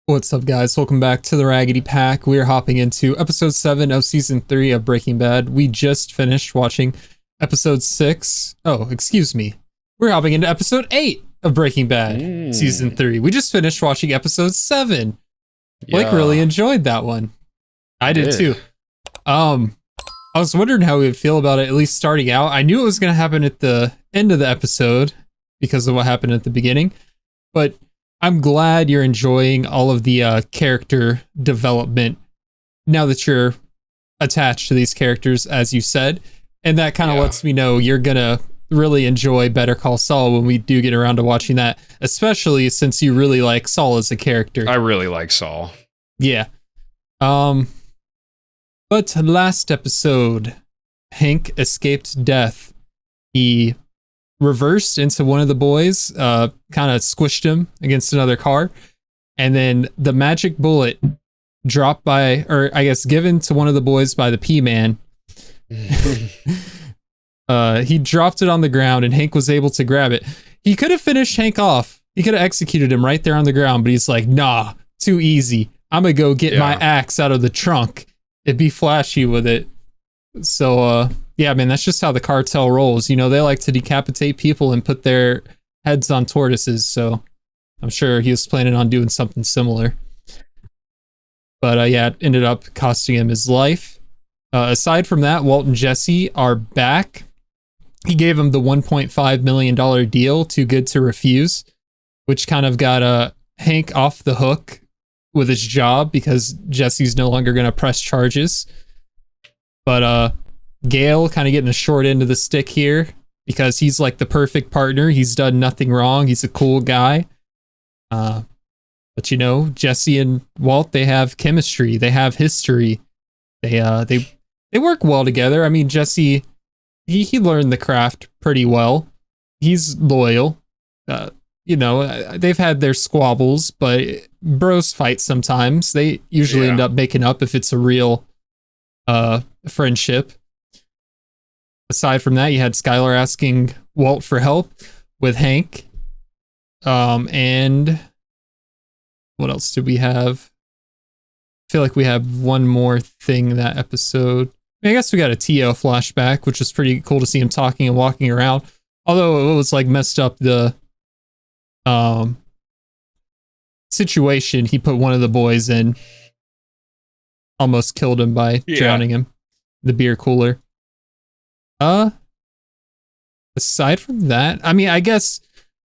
What's up, guys? Welcome back to the Raggedy Pack. We are hopping into episode 7 of season 3 of Breaking Bad. We just finished watching episode 6. Oh, excuse me. We're hopping into episode 8 of Breaking Bad season 3. We just finished watching episode 7. Blake really enjoyed that one. I did too. I was wondering how we would feel about it, at least starting out. I knew it was going to happen at the end of the episode because of what happened at the beginning, but I'm glad you're enjoying all of the character development now that you're attached to these characters, as you said. And that kind of lets me know you're going to really enjoy Better Call Saul when we do get around to watching that, especially since you really like Saul as a character. I really like Saul. Yeah. But last episode, Hank escaped death. He reversed into one of the boys, kind of squished him against another car, and then the magic bullet dropped by, or I guess given to one of the boys by the P-Man. He dropped it on the ground and Hank was able to grab it. He could have finished Hank off. He could have executed him right there on the ground, but he's like, nah, too easy. I'm gonna go get my axe out of the trunk and be flashy with it. So, yeah, man, that's just how the cartel rolls. You know, they like to decapitate people and put their heads on tortoises. So I'm sure he was planning on doing something similar. But yeah, it ended up costing him his life. Aside from that, Walt and Jesse are back. He gave him the $1.5 million deal, too good to refuse, which kind of got Hank off the hook with his job because Jesse's no longer going to press charges. But Gale kind of getting a short end of the stick here because he's like the perfect partner. He's done nothing wrong. He's a cool guy. But you know, Jesse and Walt, they have chemistry. They have history. They work well together. I mean, Jesse, he learned the craft pretty well. He's loyal. You know, they've had their squabbles, but bros fight sometimes. They usually end up making up if it's a real friendship. Aside from that, you had Skylar asking Walt for help with Hank. And what else did we have? I feel like we have one more thing that episode. I guess we got a T.O. flashback, which was pretty cool to see him talking and walking around. Although it was like messed up the situation he put one of the boys in. Almost killed him by drowning him in the beer cooler. Aside from that, I mean, I guess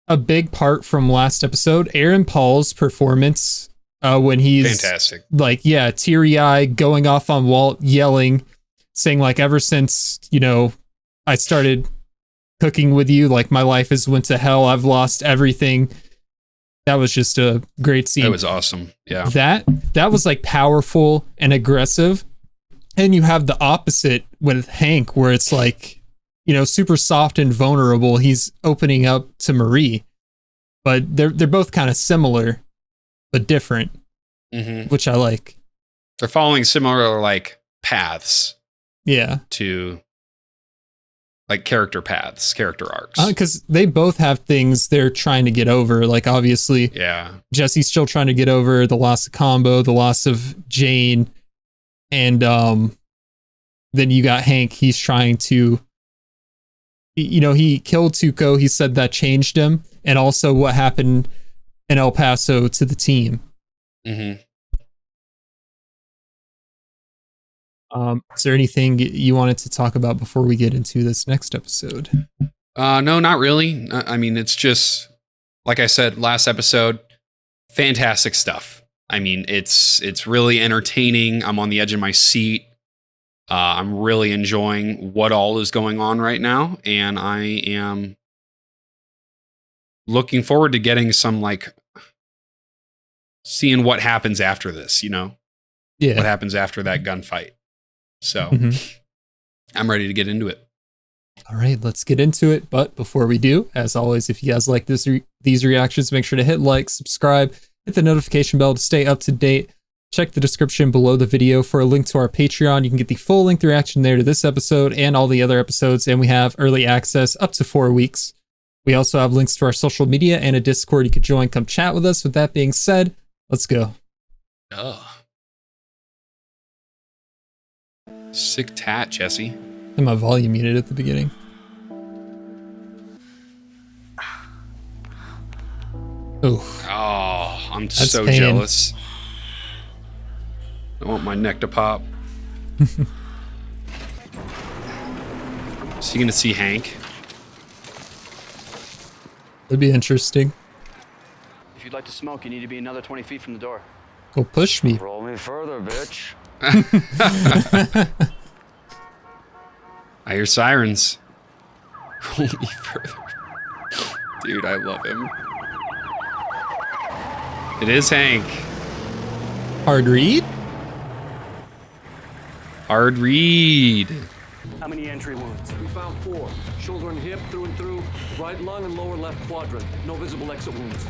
a big part from last episode, Aaron Paul's performance when he's fantastic, like, teary-eyed, going off on Walt, yelling, saying like, ever since, you know, I started cooking with you, like my life has went to hell. I've lost everything. That was just a great scene. That was awesome. Yeah. That was like powerful and aggressive. And you have the opposite with Hank, where it's like, you know, super soft and vulnerable. He's opening up to Marie, but they're both kind of similar, but different, which I like. They're following similar like paths. Yeah. To like character paths, character arcs. Because they both have things they're trying to get over. Like obviously, Jesse's still trying to get over the loss of Combo, the loss of Jane. And then you got Hank. He's trying to, you know, he killed Tuco. He said that changed him. And also what happened in El Paso to the team. Is there anything you wanted to talk about before we get into this next episode? No, not really. I mean, it's just, like I said, last episode, fantastic stuff. I mean, it's really entertaining. I'm on the edge of my seat. I'm really enjoying what all is going on right now. And I am looking forward to getting some, like, seeing what happens after this, you know? Yeah. What happens after that gunfight. So I'm ready to get into it. All right, let's get into it. But before we do, as always, if you guys like these reactions, make sure to hit like, subscribe, hit the notification bell to stay up to date. Check the description below the video for a link to our Patreon. You can get the full length reaction there to this episode and all the other episodes. And we have early access up to 4 weeks. We also have links to our social media and a Discord you could join. Come chat with us. With that being said, let's go. Ugh. Sick tat, Jesse. And my volume muted at the beginning. Oof. Oh, I'm That's so pain. jealous. I want my neck to pop. Is he gonna see Hank? That'd be interesting. If you'd like to smoke, you need to be another 20 feet from the door. Go push me. Roll me further, bitch. I hear sirens. Roll me further. Dude, I love him. It is Hank. Hard read? Hard read. How many entry wounds? We found 4. Shoulder and hip, through and through. Right lung and lower left quadrant. No visible exit wounds.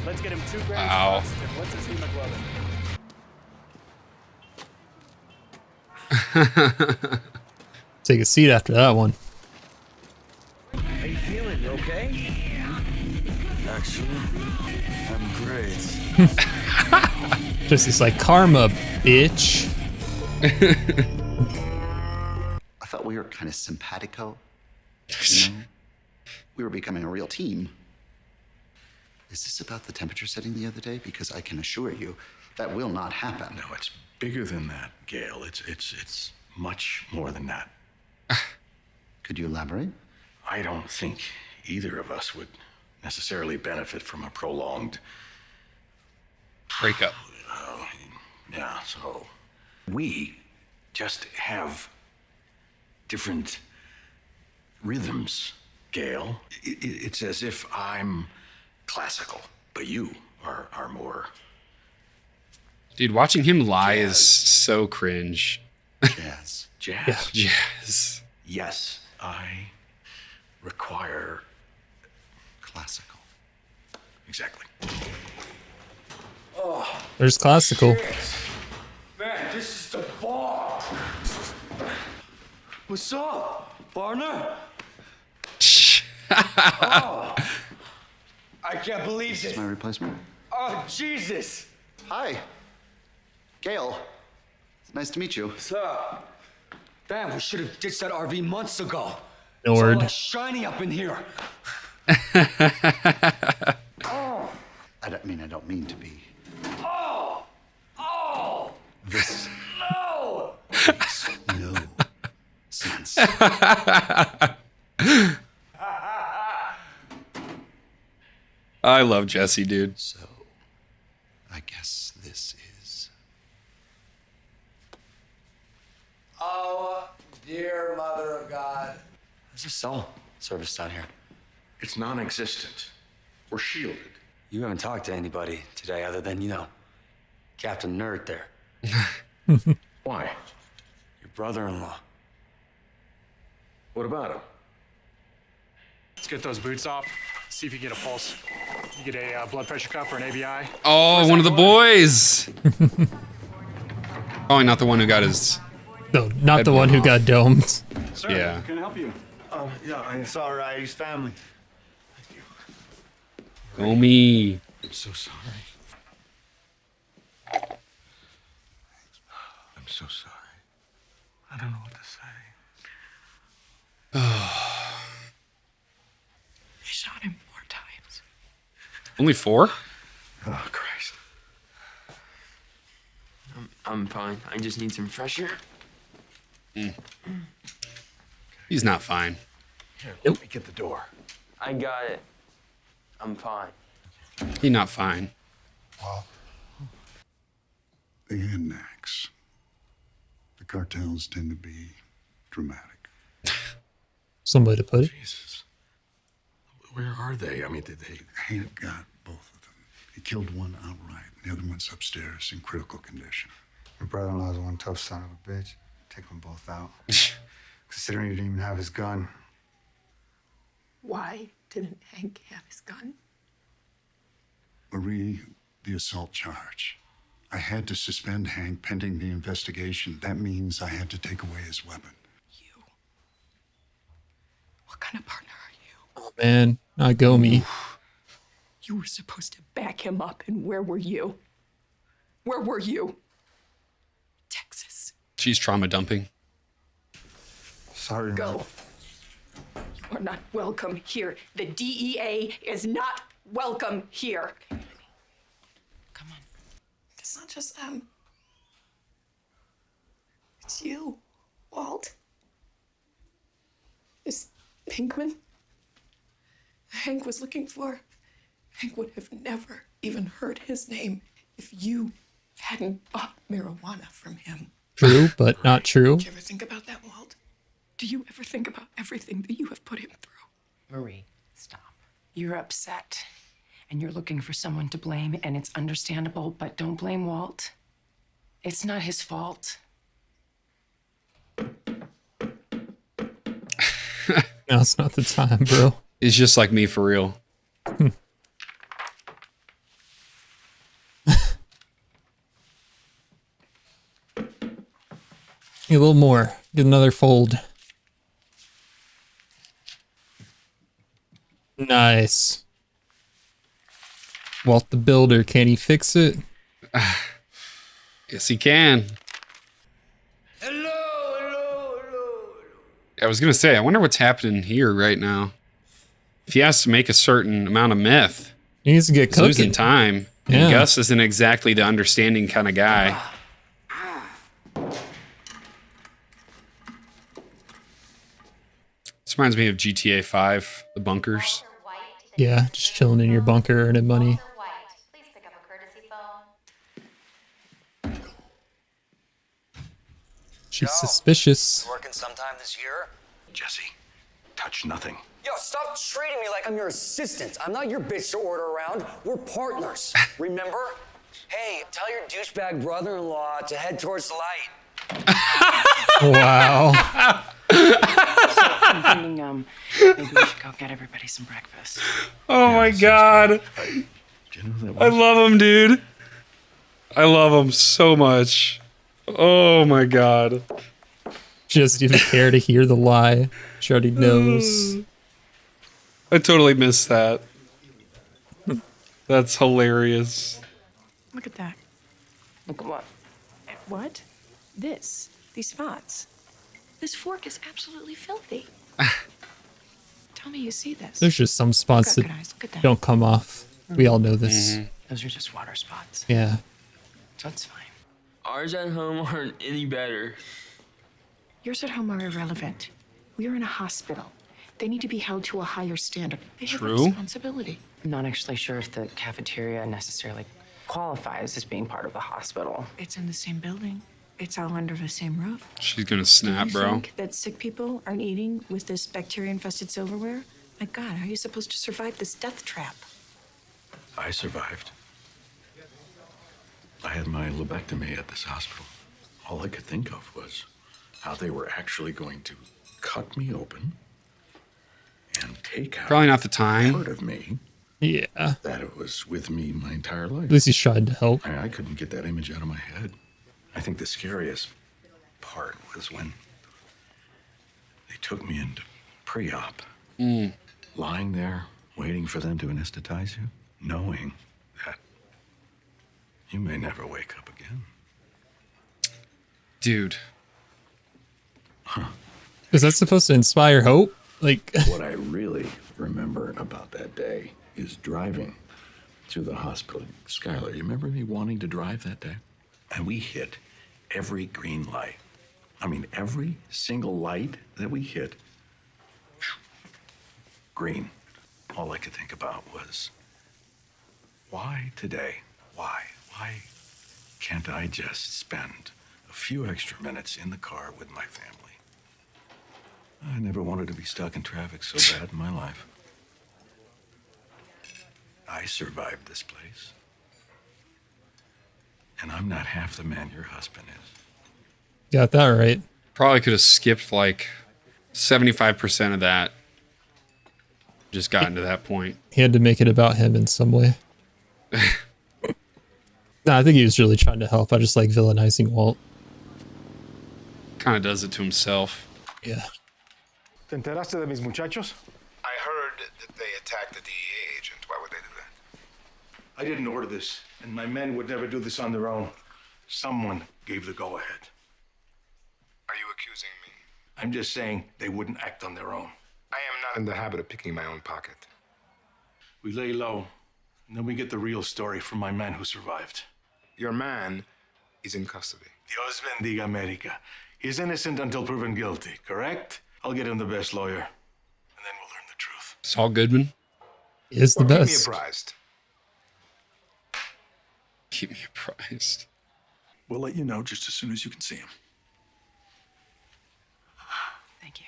Let's get him 2 grams Wow. positive. What's his hemoglobin? Take a seat after that one. How you feeling? You okay? Actually, I'm great. Just it's like karma, bitch. I thought we were kind of simpatico. You know? We were becoming a real team. Is this about the temperature setting the other day? Because I can assure you that will not happen. No, it's bigger than that, Gail. It's much more than that. Could you elaborate? I don't think either of us would necessarily benefit from a prolonged. Breakup. Yeah, so we just have different rhythms, Gail. It's as if I'm classical, but you are more Dude, watching him lie is so cringe. Jazz. jazz. Yes. Yes, I require Classical. exactly. There's classical. Man, this is the bar. What's up, partner? I can't believe Is this this. my replacement? Oh, Jesus. Hi. Gail. It's nice to meet you. What's up? Damn, we should have ditched that RV months ago. Nord. It's all shiny up in here. I don't mean to be. Oh! This No! makes no sense. I love Jesse, dude. So, I guess this is. Oh, dear Mother of God. There's a cell service down here. It's non-existent. We're shielded. You haven't talked to anybody today other than, Captain Nerd there. Why? Your brother-in-law. What about him? Let's get those boots off. See if you get a pulse. You get a blood pressure cuff or an ABI. Oh, one of the boys. Probably not the one who got his. No, not the one who got domed. Sir, Yeah. can I help you? Yeah, it's all right. He's family. Go me. I'm so sorry. I'm so sorry. I don't know what to say. I shot him 4 times. Only 4? Oh, Christ. I'm fine. I just need some fresh air. He's not fine. Here, let me get the door. I got it. I'm fine. He not fine. They had knacks. The cartels tend to be dramatic. Some way to put it. Jesus. Where are they? I mean, did they? Hank got both of them. He killed one outright. The other one's upstairs in critical condition. Your brother-in-law's one tough son of a bitch. Take them both out. Considering you didn't even have his gun. Why didn't Hank have his gun? Marie, the assault charge. I had to suspend Hank pending the investigation. That means I had to take away his weapon. You. What kind of partner are you? Oh man, not Gomi. You were supposed to back him up, and where were you? Where were you? Texas. She's trauma dumping. Sorry, Go. You are not welcome here. The DEA is not welcome here. Come on. It's not just them. It's you, Walt. It's Pinkman. Hank was looking for. Hank would have never even heard his name if you hadn't bought marijuana from him. True, but not true. Did you ever think about that, Walt? Do you ever think about everything that you have put him through? Marie, stop. You're upset, and you're looking for someone to blame, and it's understandable, but don't blame Walt. It's not his fault. Now's not the time, bro. He's just like me for real. A little more. Get another fold. Nice. Walt the Builder, can he fix it? Yes, he can. I was gonna say, I wonder what's happening here right now. If he has to make a certain amount of meth, He needs to get he's cooking. losing time. Yeah. And Gus isn't exactly the understanding kind of guy. This reminds me of GTA 5, the bunkers. Yeah, just chilling in your bunker earning money. She's suspicious. Working sometime this year? Jesse, touch nothing. Yo, stop treating me like I'm your assistant. I'm not your bitch to order around. We're partners, remember? Hey, tell your douchebag brother-in-law to head towards the light. Wow. I'm thinking, maybe we should go get everybody some breakfast. Oh my god. I love him, dude. I love him so much. Oh my god. She doesn't even care to hear the lie. She already knows. I totally missed that. That's hilarious. Look at that. Look at what? What? This. These spots. This fork is absolutely filthy. Tell me you see this. There's just some spots Look that at eyes. Look at that. don't come off. We all know this. Those are just water spots. Yeah. That's fine. Ours at home aren't any better. Yours at home are irrelevant. We're in a hospital. They need to be held to a higher standard. They have a True. responsibility. I'm not actually sure if the cafeteria necessarily qualifies as being part of the hospital. It's in the same building. It's all under the same roof. She's gonna snap, you bro. think that sick people aren't eating with this bacteria-infested silverware? My God, how are you supposed to survive this death trap? I survived. I had my lobectomy at this hospital. All I could think of was how they were actually going to cut me open and take out Probably not the time. part of me Yeah. that it was with me my entire life. At least he's trying to help. I couldn't get that image out of my head. I think the scariest part was when they took me into pre-op, lying there, waiting for them to anesthetize you, knowing that you may never wake up again. Dude. Is that supposed to inspire hope? Like, What I really remember about that day is driving to the hospital. Skylar, you remember me wanting to drive that day? And we hit every green light. I mean, every single light that we hit, green. All I could think about was, why today? Why? Why can't I just spend a few extra minutes in the car with my family? I never wanted to be stuck in traffic so bad in my life. I survived this place. And I'm not half the man your husband is. got that right. Probably could have skipped like 75% of that. Just gotten to that point. He had to make it about him in some way. No, I think he was really trying to help. I just like villainizing Walt. Kind of does it to himself. Yeah. ¿Te enteraste de mis muchachos? I heard that they attacked the DEA agent. Why would they do that? I didn't order this, and my men would never do this on their own. Someone gave the go-ahead. Are you accusing me? I'm just saying they wouldn't act on their own. I am not in the habit of picking my own pocket. We lay low, and then we get the real story from my man who survived. Your man is in custody. Dios bendiga America. He's innocent until proven guilty, correct? I'll get him the best lawyer, and then we'll learn the truth. Saul Goodman is the Keep me best. apprised. Keep me apprised. We'll let you know just as soon as you can see him. Thank you.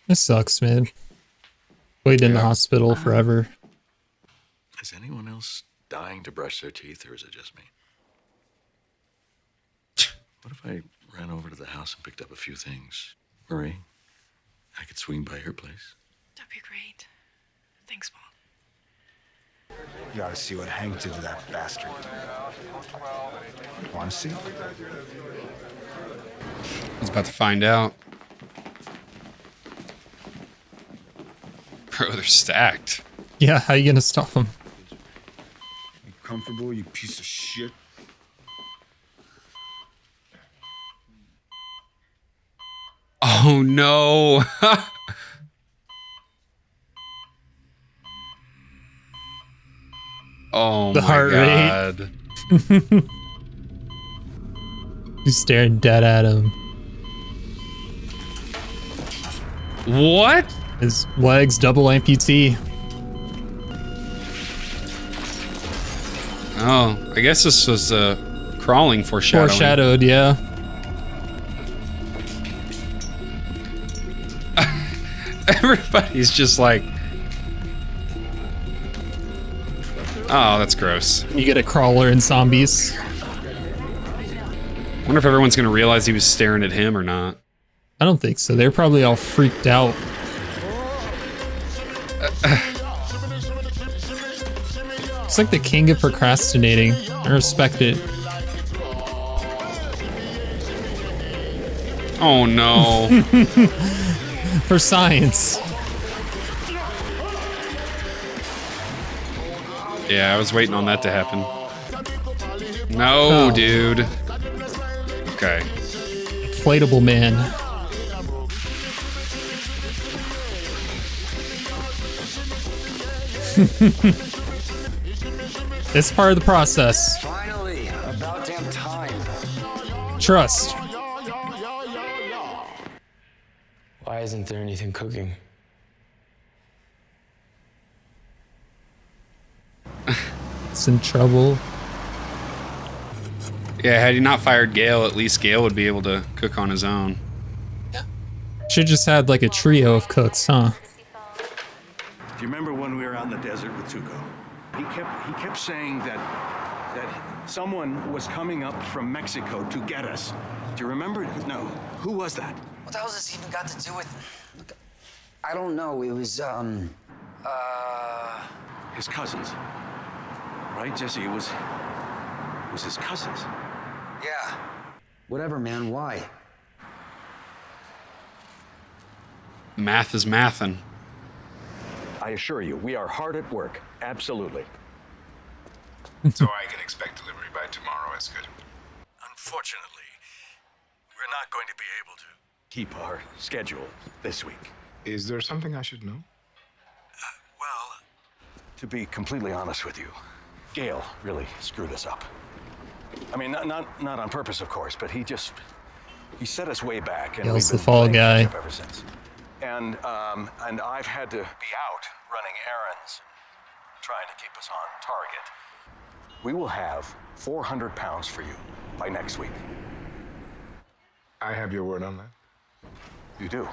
This sucks, man. Waited in the hospital forever. Is anyone else dying to brush their teeth, or is it just me? What if I ran over to the house and picked up a few things? Marie, I could swing by your place. That'd be great. Thanks, Walt. You ought to see what Hank did to that bastard. Want to see? He's about to find out. Bro, they're stacked. Yeah, how you gonna stop him? You comfortable, you piece of shit? Oh no. Oh The my heart god. rate. He's staring dead at him. What? His legs double amputee. Oh, I guess this was crawling foreshadowing. Foreshadowed, yeah. Everybody's just like, oh, that's gross. You get a crawler and zombies. Wonder if everyone's gonna realize he was staring at him or not. I don't think so. They're probably all freaked out. It's like the king of procrastinating. I respect it. Oh no. For science. Yeah, I was waiting on that to happen. No, dude. Okay. Inflatable man. It's part of the process. Finally, about damn time. Trust. Why isn't there anything cooking? It's in trouble. Yeah, had he not fired Gale, at least Gale would be able to cook on his own. Should just had like a trio of cooks, huh? Do you remember when we were out in the desert with Tuco? He kept saying that someone was coming up from Mexico to get us. Do you remember? No. Who was that? What the hell has this even got to do with... Look, I don't know. It was, His cousins. Right, Jesse? It was his cousins. Yeah. Whatever, man. Why? Math is mathin'. I assure you, we are hard at work. Absolutely. So I can expect delivery by tomorrow, Escott. Unfortunately, we're not going to be able to keep our schedule this week. Is there something I should know? Well, to be completely honest with you, Gale really screwed us up. I mean, not on purpose, of course, but he set us way back, and Gale's we've the been fall playing guy. catch up ever since. And I've had to be out running errands, trying to keep us on target. We will have 400 pounds for you by next week. I have your word on that. You do.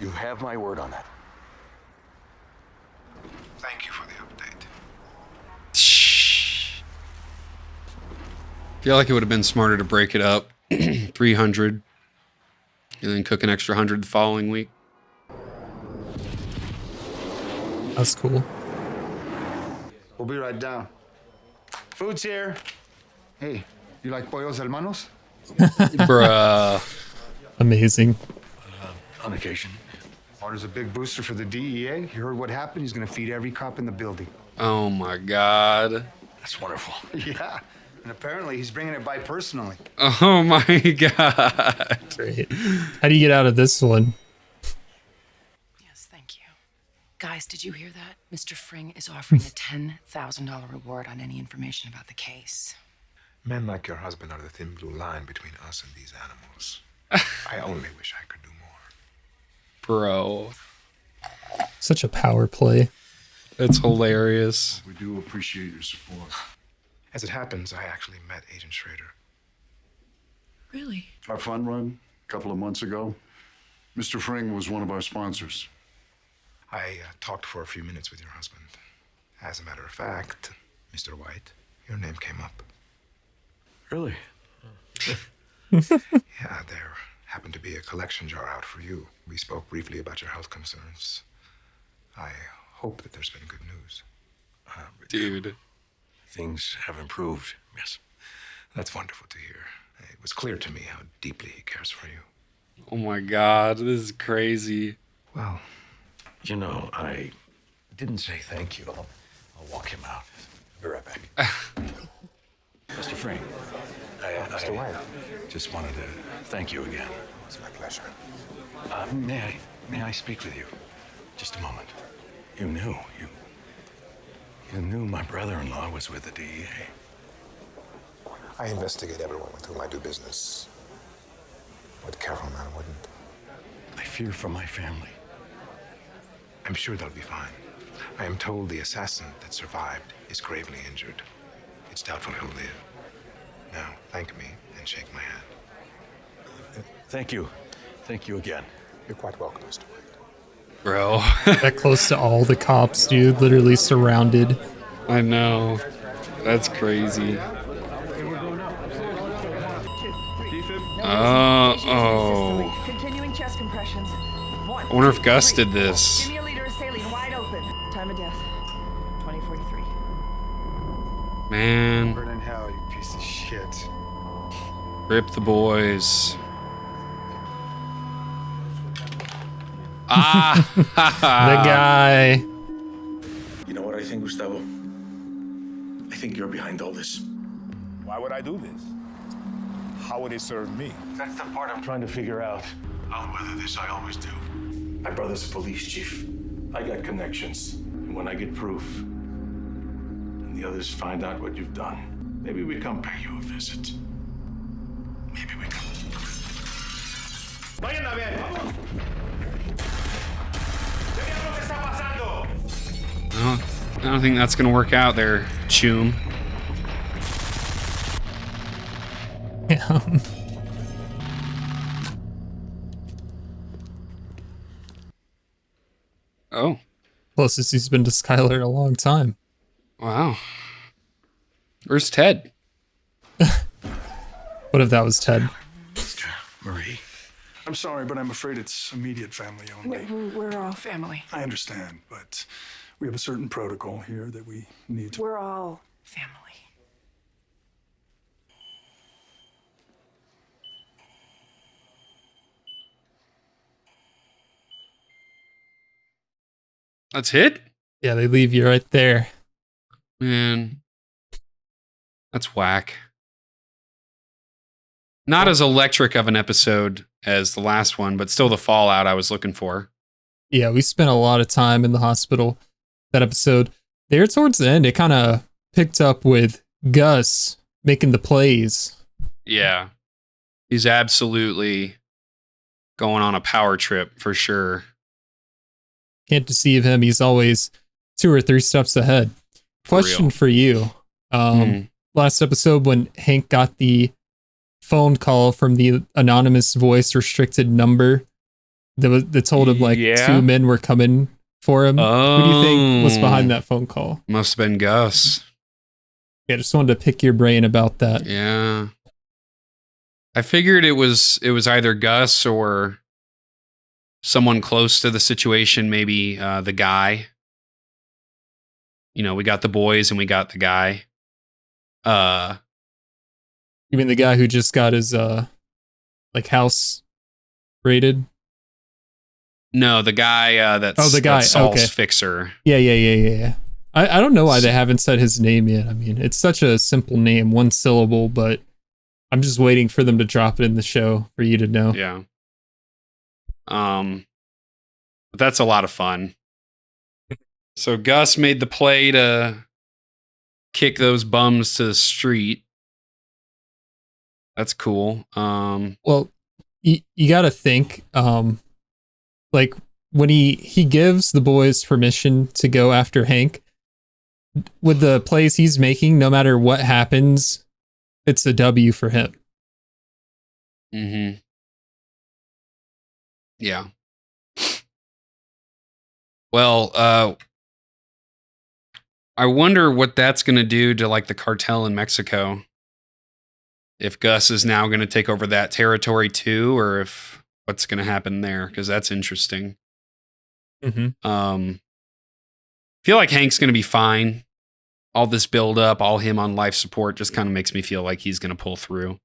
You have my word on that. Thank you for the update. Feel like it would have been smarter to break it up. 300. And then cook an extra 100 the following week. That's cool. We'll be right down. Food's here. Hey, you like pollos hermanos? Bruh. Amazing. On occasion. Orders a big booster for the DEA. You heard what happened? He's gonna feed every cop in the building. Oh my God. That's wonderful. Yeah. And apparently he's bringing it by personally. Oh my God. Great. How do you get out of this one? Yes, thank you. Guys, did you hear that? Mr. Fring is offering a $10,000 reward on any information about the case. Men like your husband are the thin blue line between us and these animals. I only wish I could do more. Bro. Such a power play. That's hilarious. We do appreciate your support. As it happens, I actually met Agent Schrader. Really? Our fun run a couple of months ago, Mr. Fring was one of our sponsors. I talked for a few minutes with your husband. As a matter of fact, Mr. White, your name came up. Really? Yeah, there happened to be a collection jar out for you. We spoke briefly about your health concerns. I hope that there's been good news. Dude. Things have improved, yes. That's wonderful to hear. It was clear to me how deeply he cares for you. Oh my God, this is crazy. Well, you know, I didn't say thank you. I'll walk him out. Be right back. Mr. Fring, Mr. White. Just wanted to thank you again. It's my pleasure. May I speak with you? Just a moment. You knew my brother-in-law was with the DEA. I investigate everyone with whom I do business. What careful man wouldn't? I fear for my family. I'm sure they'll be fine. I am told the assassin that survived is gravely injured. It's doubtful he'll live. Now, thank me and shake my hand. Thank you. Thank you again. You're quite welcome, Mr. White. Bro. That close to all the cops, dude. Literally surrounded. I know. That's crazy. Oh. Continuing chest compressions. I wonder if Gus did this. Give me a leader saline wide open. Time of death. 2043. Man. Burn in hell, you piece of shit. Rip the boys. Ah! The guy. You know what I think, Gustavo? I think you're behind all this. Why would I do this? How would it serve me? That's the part I'm trying to figure out. I'll weather this, I always do. My brother's a police chief. I got connections. And when I get proof, and the others find out what you've done, maybe we come pay you a visit. Maybe we come. Vayan a ver. I don't think that's gonna work out there, Choom. Yeah. Oh. Closest he's been to Skylar in a long time. Wow. Where's Ted? What if that was Ted? Marie. I'm sorry, but I'm afraid it's immediate family only. We're all family. I understand, but we have a certain protocol here that we need to. We're all family. That's it? Yeah, they leave you right there. Man. That's whack. Not as electric of an episode as the last one, but still the fallout I was looking for. Yeah, we spent a lot of time in the hospital that episode. There towards the end, it kind of picked up with Gus making the plays. Yeah. He's absolutely going on a power trip for sure. Can't deceive him. He's always 2 or 3 steps ahead. Question for you. Last episode when Hank got the phone call from the anonymous voice restricted number that told him like 2 men were coming for him. Who do you think was behind that phone call? Must have been Gus. Yeah, just wanted to pick your brain about that. Yeah. I figured it was either Gus or someone close to the situation, maybe the guy. You know, we got the boys and we got the guy. You mean the guy who just got his like house raided? No, the guy that's the guy that's Saul's okay. fixer. Yeah. I don't know why they haven't said his name yet. I mean, it's such a simple name, one syllable, but I'm just waiting for them to drop it in the show for you to know. Yeah. But that's a lot of fun. So Gus made the play to kick those bums to the street. That's cool. Well, you got to think, like when he gives the boys permission to go after Hank, with the plays he's making, no matter what happens, it's a W for him. Mm-hmm. Yeah. Well, I wonder what that's going to do to like the cartel in Mexico. If Gus is now going to take over that territory too, or if what's going to happen there, because that's interesting. Mm-hmm. Feel like Hank's going to be fine. All this build up, all him on life support just kind of makes me feel like he's going to pull through.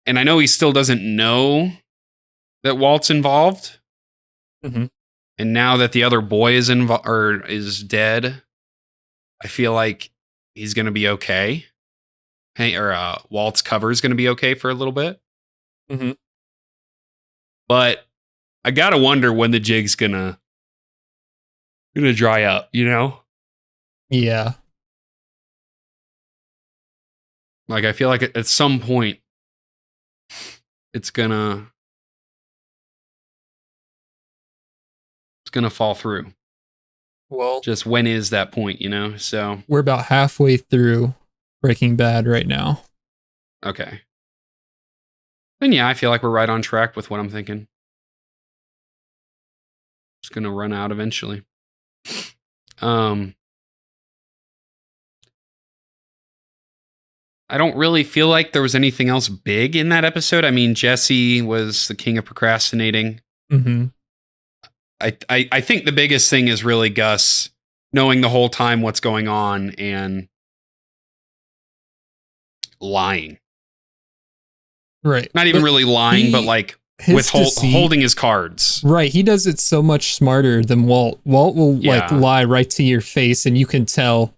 And I know he still doesn't know that Walt's involved. Mm-hmm. And now that the other boy is is dead, I feel like he's going to be okay. Walt's cover is going to be okay for a little bit. Mm-hmm. But I got to wonder when the jig's going to dry up, you know? Yeah. Like, I feel like at some point it's gonna fall through. Well, just when is that point, you know? So we're about halfway through Breaking Bad right now. Okay. Then yeah, I feel like we're right on track with what I'm thinking. It's gonna run out eventually. I don't really feel like there was anything else big in that episode. I mean, Jesse was the king of procrastinating. Mm-hmm. I think the biggest thing is really Gus knowing the whole time what's going on and lying. Right. Not even really lying, but like holding his cards. Right. He does it so much smarter than Walt. Walt will like lie right to your face and you can tell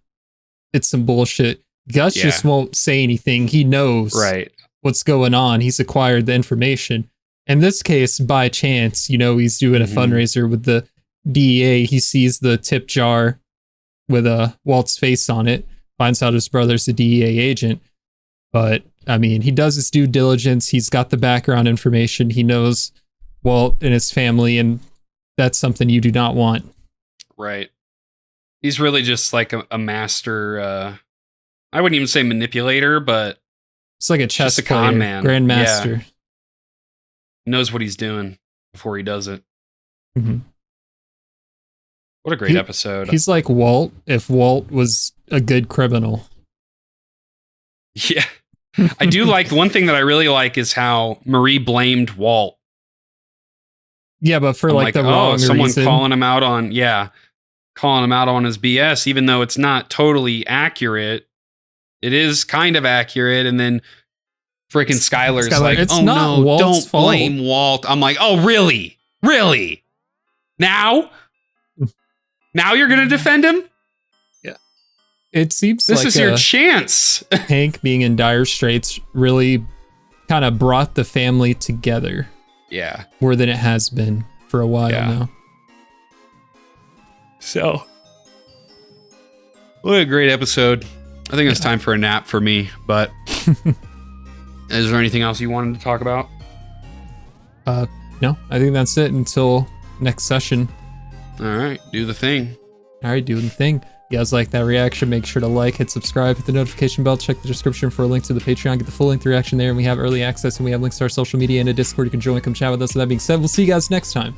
it's some bullshit. Gus just won't say anything. He knows what's going on. He's acquired the information. In this case, by chance, you know, he's doing a fundraiser with the DEA. He sees the tip jar with Walt's face on it, finds out his brother's a DEA agent. But, I mean, he does his due diligence. He's got the background information. He knows Walt and his family, and that's something you do not want. Right. He's really just like a master... I wouldn't even say manipulator, but it's like a chess a player, con man, grandmaster. Yeah. Knows what he's doing before he does it. Mm-hmm. What a great episode! He's like Walt if Walt was a good criminal. Yeah, I do like one thing that I really like is how Marie blamed Walt. Yeah, but for like the wrong someone reason. calling him out on his BS, even though it's not totally accurate. It is kind of accurate, and then freaking Skyler's like, it's "Oh not no, Walt's don't fault. blame Walt." I'm like, "Oh really? Really? Now you're gonna defend him?" Yeah. It seems this like is your chance. Hank being in dire straits really kind of brought the family together. Yeah, more than it has been for a while now. So, what a great episode. I think it's time for a nap for me, but is there anything else you wanted to talk about? No, I think that's it until next session. All right, do the thing. All right, doing the thing. You guys like that reaction? Make sure to like, hit subscribe, hit the notification bell, check the description for a link to the Patreon, get the full length reaction there, and we have early access, and we have links to our social media and a Discord you can join, come chat with us. With that being said, we'll see you guys next time.